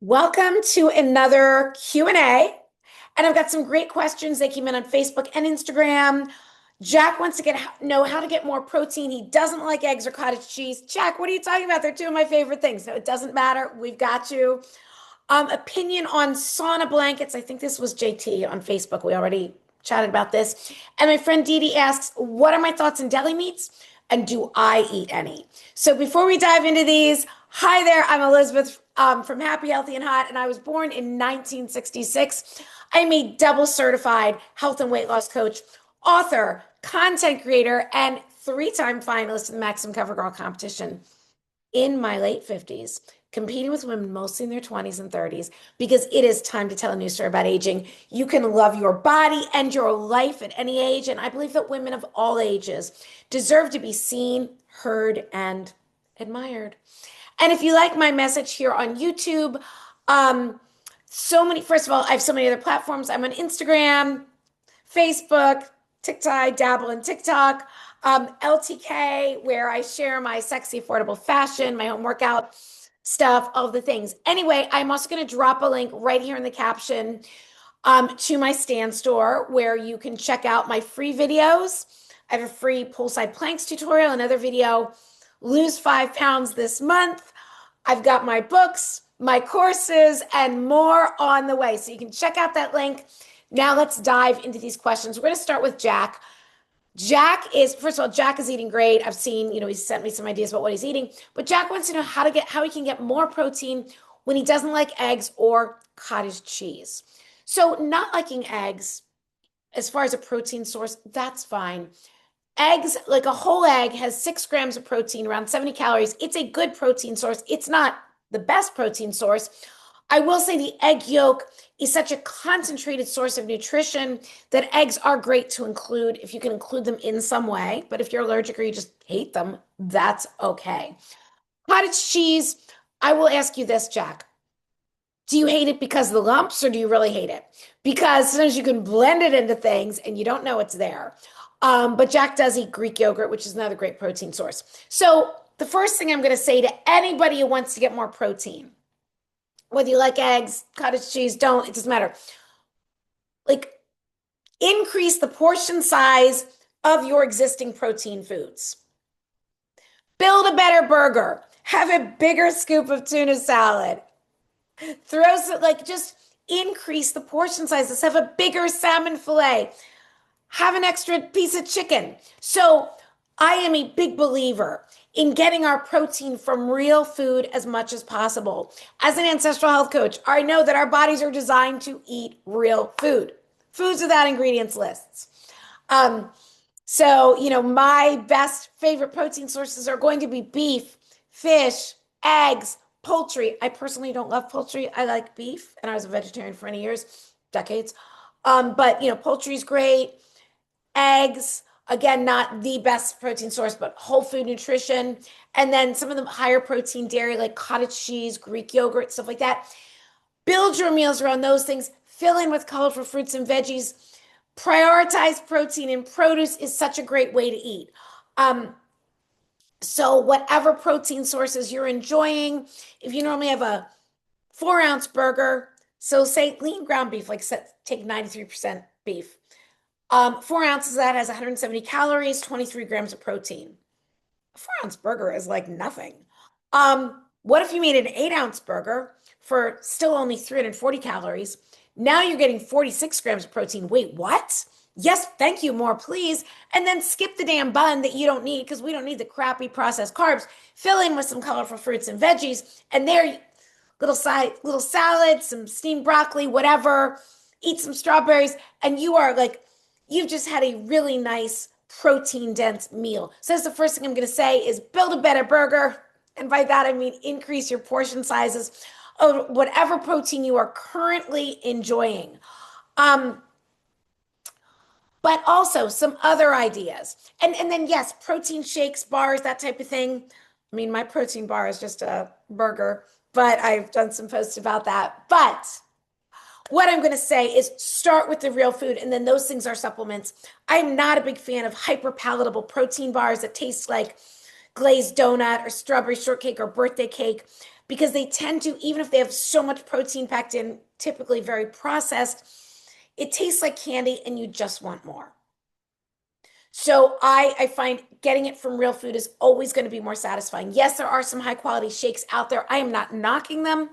Welcome to another Q&A. And I've got some great questions that came in on Facebook and Instagram. Jack wants to know how to get more protein. He doesn't like eggs or cottage cheese. Jack, what are you talking about? They're two of my favorite things. No, it doesn't matter. We've got you. Opinion on sauna blankets. I think this was JT on Facebook. We already chatted about this. And my friend Dee Dee asks, what are my thoughts on deli meats? And do I eat any? So before we dive into these, hi there. I'm Elizabeth from Happy, Healthy, and Hot, and I was born in 1966. I'm a double certified health and weight loss coach, author, content creator, and three-time finalist in the Maximum Cover Girl competition in my late 50s, competing with women mostly in their 20s and 30s, because it is time to tell a new story about aging. You can love your body and your life at any age, and I believe that women of all ages deserve to be seen, heard, and admired. And if you like my message here on YouTube, first of all, I have so many other platforms. I'm on Instagram, Facebook, TikTok, I dabble in TikTok, LTK, where I share my sexy, affordable fashion, my home workout stuff, all the things. Anyway, I'm also going to drop a link right here in the caption to my stand store where you can check out my free videos. I have a free poolside planks tutorial, another video, lose 5 pounds this month. I've got my books, my courses, and more on the way. So you can check out that link. Now let's dive into these questions. We're going to start with Jack. First of all, Jack is eating great. I've seen, he sent me some ideas about what he's eating, but Jack wants to know how he can get more protein when he doesn't like eggs or cottage cheese. So not liking eggs, as far as a protein source, that's fine. Eggs, like a whole egg, has 6 grams of protein, around 70 calories. It's a good protein source. It's not the best protein source. I will say the egg yolk is such a concentrated source of nutrition that eggs are great to include if you can include them in some way. But if you're allergic or you just hate them, that's okay. Cottage cheese, I will ask you this, Jack. Do you hate it because of the lumps or do you really hate it? Because sometimes you can blend it into things and you don't know it's there. But Jack does eat Greek yogurt, which is another great protein source. So the first thing I'm going to say to anybody who wants to get more protein, whether you like eggs, cottage cheese, don't, it doesn't matter. Like, increase the portion size of your existing protein foods. Build a better burger. Have a bigger scoop of tuna salad. Just increase the portion size. Let's have a bigger salmon fillet. Have an extra piece of chicken. So I am a big believer in getting our protein from real food as much as possible. As an ancestral health coach, I know that our bodies are designed to eat real food, foods without ingredients lists. My best favorite protein sources are going to be beef, fish, eggs, poultry. I personally don't love poultry. I like beef, and I was a vegetarian for many years, decades. Poultry is great. Eggs, again, not the best protein source, but whole food nutrition. And then some of the higher protein dairy, like cottage cheese, Greek yogurt, stuff like that. Build your meals around those things. Fill in with colorful fruits and veggies. Prioritize protein, and produce is such a great way to eat. So whatever protein sources you're enjoying, if you normally have a 4-ounce burger, so say lean ground beef, take 93% beef. 4 ounces of that has 170 calories, 23 grams of protein. A 4-ounce burger is like nothing. What if you made an 8-ounce burger for still only 340 calories? Now you're getting 46 grams of protein. Wait, what? Yes, thank you, more please. And then skip the damn bun that you don't need because we don't need the crappy processed carbs. Fill in with some colorful fruits and veggies, and there, little salad, some steamed broccoli, whatever. Eat some strawberries, and you've just had a really nice protein dense meal. So that's the first thing I'm going to say is build a better burger. And by that, I mean, increase your portion sizes of whatever protein you are currently enjoying. But also some other ideas. And then, yes, protein shakes, bars, that type of thing. I mean, my protein bar is just a burger, but I've done some posts about that. But what I'm going to say is start with the real food, and then those things are supplements. I'm not a big fan of hyper palatable protein bars that taste like glazed donut or strawberry shortcake or birthday cake. because they tend to, even if they have so much protein packed in, typically very processed, it tastes like candy and you just want more. So I find getting it from real food is always going to be more satisfying. Yes, there are some high quality shakes out there. I am not knocking them,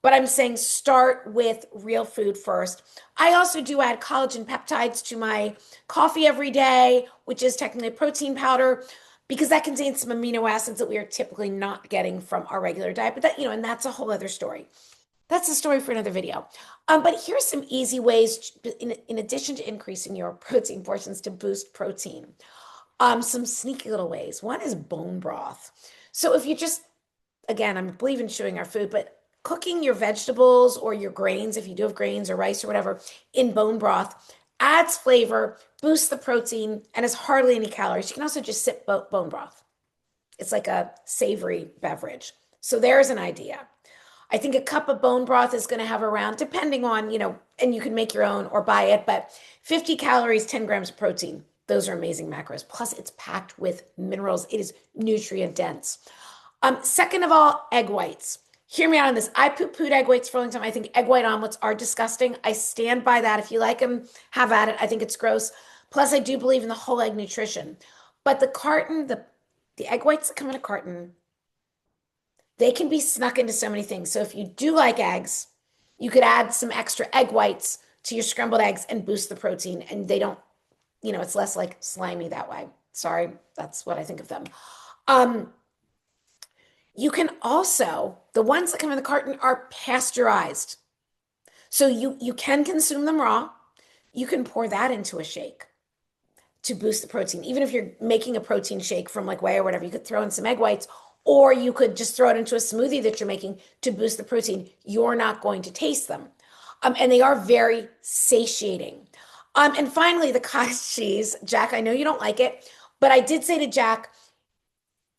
but I'm saying start with real food first. I also do add collagen peptides to my coffee every day, which is technically a protein powder, because that contains some amino acids that we are typically not getting from our regular diet. But that, and that's a whole other story. That's a story for another video. But here's some easy ways, in addition to increasing your protein portions, to boost protein. Some sneaky little ways. One is bone broth. So if you just, again, I believe in chewing our food, but cooking your vegetables or your grains, if you do have grains or rice or whatever, in bone broth adds flavor, boosts the protein, and has hardly any calories. You can also just sip bone broth. It's like a savory beverage. So there's an idea. I think a cup of bone broth is going to have around, depending on, and you can make your own or buy it, but 50 calories, 10 grams of protein. Those are amazing macros. Plus, it's packed with minerals. It is nutrient dense. Second of all, egg whites. Hear me out on this. I poo-pooed egg whites for a long time. I think egg white omelets are disgusting. I stand by that. If you like them, have at it. I think it's gross. Plus, I do believe in the whole egg nutrition. But the carton, the egg whites that come in a carton, they can be snuck into so many things. So if you do like eggs, you could add some extra egg whites to your scrambled eggs and boost the protein. And they don't, it's less like slimy that way. Sorry, that's what I think of them. You can also, the ones that come in the carton are pasteurized. So you can consume them raw. You can pour that into a shake to boost the protein. Even if you're making a protein shake from like whey or whatever, you could throw in some egg whites, or you could just throw it into a smoothie that you're making to boost the protein. You're not going to taste them. And they are very satiating. And finally, the cottage cheese. Jack, I know you don't like it, but I did say to Jack,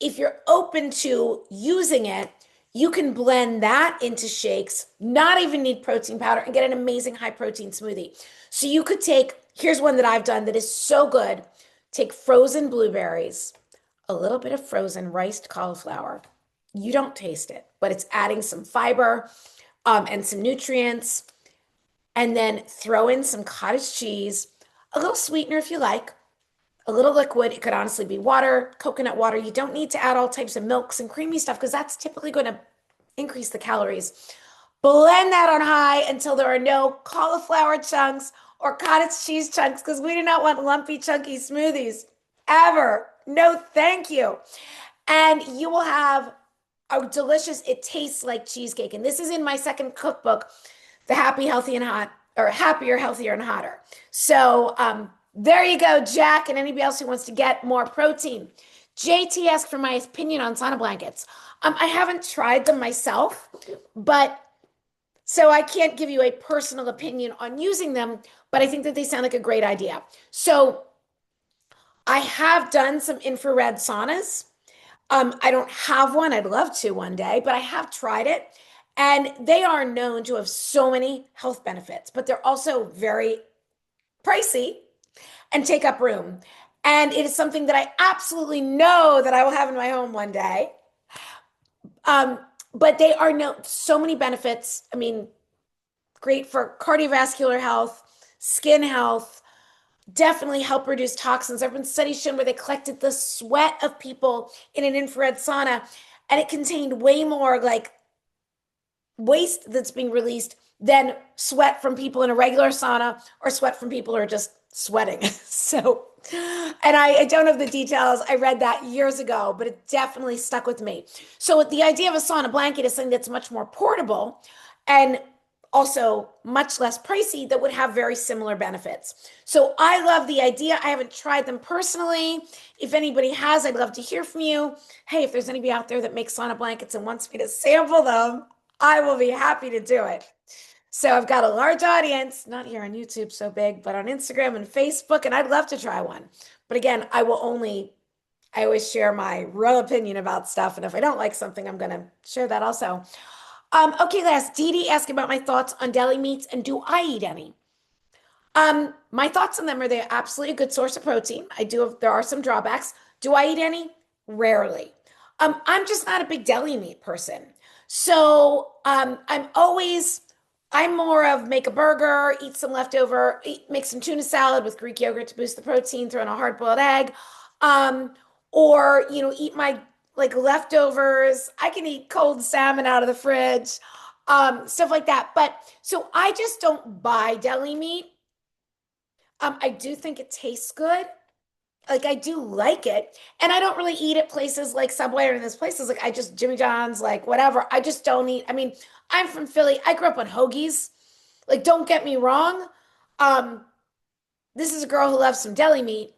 if you're open to using it, you can blend that into shakes, not even need protein powder, and get an amazing high protein smoothie. So you could take, here's one that I've done that is so good. Take frozen blueberries, a little bit of frozen riced cauliflower. You don't taste it, but it's adding some fiber and some nutrients. And then throw in some cottage cheese, a little sweetener if you like, a little liquid. It could honestly be water, coconut water. You don't need to add all types of milks and creamy stuff because that's typically going to increase the calories. Blend that on high until there are no cauliflower chunks or cottage cheese chunks because we do not want lumpy, chunky smoothies ever. No, thank you. And you will have a delicious, it tastes like cheesecake. And this is in my second cookbook, The Happy, Healthy, and Hot, or Happier, Healthier, and Hotter. So there you go, Jack, and anybody else who wants to get more protein. JT asked for my opinion on sauna blankets. I haven't tried them myself, but so I can't give you a personal opinion on using them, but I think that they sound like a great idea. So I have done some infrared saunas. I don't have one. I'd love to one day, but I have tried it. And they are known to have so many health benefits, but they're also very pricey and take up room. And it is something that I absolutely know that I will have in my home one day. But they are so many benefits. I mean, great for cardiovascular health, skin health, definitely help reduce toxins. There have been studies shown where they collected the sweat of people in an infrared sauna, and it contained way more like waste that's being released than sweat from people in a regular sauna or sweat from people who are just sweating. So, and I don't have the details. I read that years ago, but it definitely stuck with me. So the idea of a sauna blanket is something that's much more portable and also much less pricey that would have very similar benefits. So I love the idea. I haven't tried them personally. If anybody has, I'd love to hear from you. Hey, if there's anybody out there that makes sauna blankets and wants me to sample them, I will be happy to do it. So I've got a large audience, not here on YouTube so big, but on Instagram and Facebook, and I'd love to try one. But again, I always share my real opinion about stuff. And if I don't like something, I'm going to share that also. Okay, last, Dee Dee asked about my thoughts on deli meats and do I eat any? My thoughts on them are they're absolutely a good source of protein. There are some drawbacks. Do I eat any? Rarely. I'm just not a big deli meat person. So I'm more of make a burger, eat some leftover, make some tuna salad with Greek yogurt to boost the protein, throw in a hard-boiled egg. Um, or, eat my like leftovers. I can eat cold salmon out of the fridge, stuff like that. But so I just don't buy deli meat. I do think it tastes good. Like I do like it. And I don't really eat at places like Subway or in those places. Like I just Jimmy John's, like whatever. I just don't eat. I mean, I'm from Philly. I grew up on hoagies. Like, don't get me wrong. Um, this is a girl who loves some deli meat,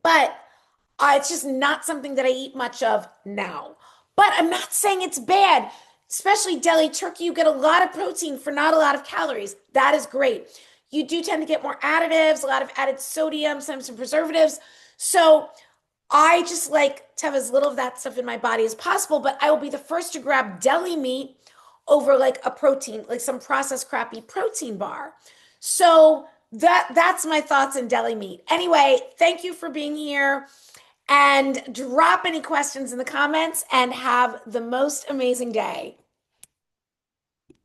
but it's just not something that I eat much of now. But I'm not saying it's bad. Especially deli turkey, you get a lot of protein for not a lot of calories. That is great. You do tend to get more additives, a lot of added sodium, sometimes some preservatives. So I just like to have as little of that stuff in my body as possible, but I will be the first to grab deli meat over like a protein, like some processed crappy protein bar. So that's my thoughts on deli meat. Anyway, thank you for being here and drop any questions in the comments and have the most amazing day.